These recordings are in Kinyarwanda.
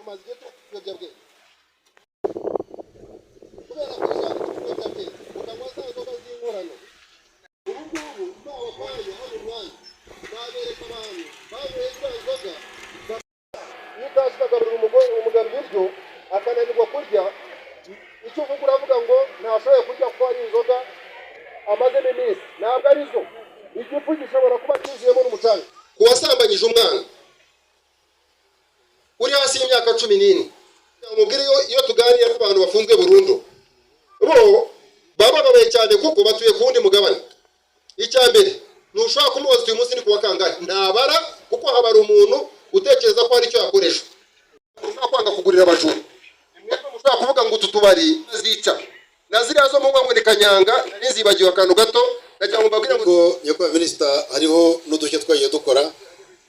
tumaze tubyabwe kubera ko tubyabwe ukanywa za nzoga z'inkorano ubu ngubu babaye hano mwanya babereka abantu banyweye za nzoga nitashikagarura umugabo ibiryo akananirwa kurya icyo uvuga uravuga ngo ntashoboye kurya kuko ari inzoga amazemo iminsi ntabwo ari zo igifu gishobora kuba cyuzuyemo n'umucanga kuwasambanyije umwana uri hasi y'imyaka 14 umubwire iyo tuganira n'abantu bafunzwe burundu bo baba babaye cyane kuko batuye ku wundi mugabane icyambere nushaka kumubaza uyu munsi ni kuwa kangahe ntabara kuko habara umuntu utekereza ko ari cyo yakoresha ushaka kwanga kugurira abajura mwebwe mushaka kuvuga ngo tutubari zica naziriya zo mu ngo ni kanyanga nizibagiwe akantu gato najya mu babwira ngo nyakwa minister hariho n'udushye twagiye dukora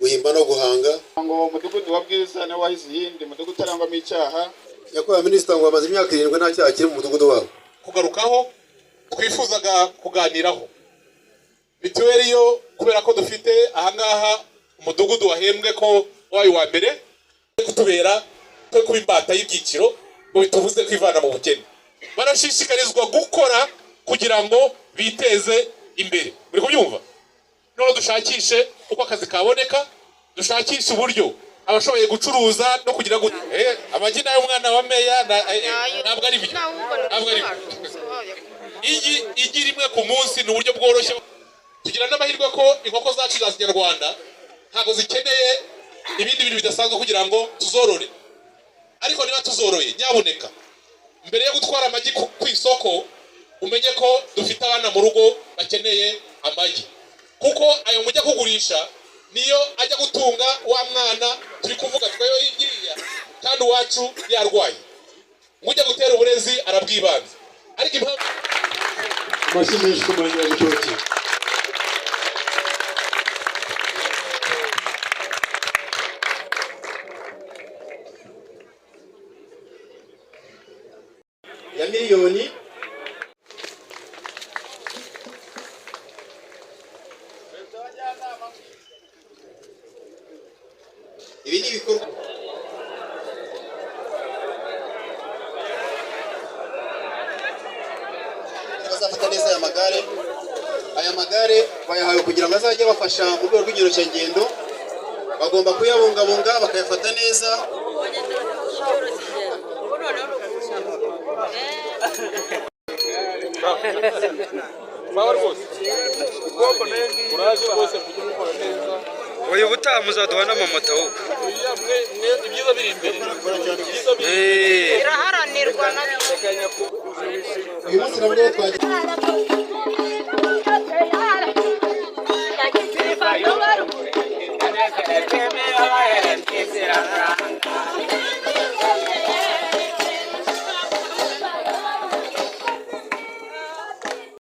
guhimba no guhanga ngo umudugudu wa Bwiza na wahize yindi mudugudu tarangwamo icyaha nyakwa minister ngo amaze imyaka 7 nta cyaha kiri mu mudugudu wabo kugarukaho twifuzaga kuganiraho mituweli yo kubera ko dufite ahangaha umudugudu wahembwe ko wayo wa mbere kutubera twe kubimbata y'ibyiciro ngo bituvuze kwivana mu bukene barashishikarizwa gukora kugira ngo biteze imbere muri kubyumva none dushakishe uko akazi kaboneka dushakishe uburyo abashoboye gucuruza no kugira ngo amagina y'umwana wa meya ntabwo ari byo igi rimwe ku munsi ni uburyo bworoshye tugira n'amahirwe ko inkoko zacu za Kinyarwanda ntabwo zikeneye ibindi bintu bidasanzwe kugira ngo tuzorore ariko niba tuzoroye nyaboneka mbere yo gutwara amagi ku isoko umenye ko dufite abana mu rugo bakeneye amagi kuko ayo mujya kugurisha niyo ajya gutunga wa mwana turi kuvuga twewe yigiriya kandi uwacu yarwaye mujya gutera uburezi arabwibanze ariko impamvu mashimisho kumanya icyoti ya miliyoni ibi ni ibikorwa bazafata neza aya magare bayahawe kugira ngo azajye bafasha mu rwego rw'inyoroshyangendo bagomba kuyabungabunga bakayafata neza uyu butaha muzaduha n'amamoto ahubwo ibyiza biri imbere biraharanirwa uyu munsi nabwo twagiye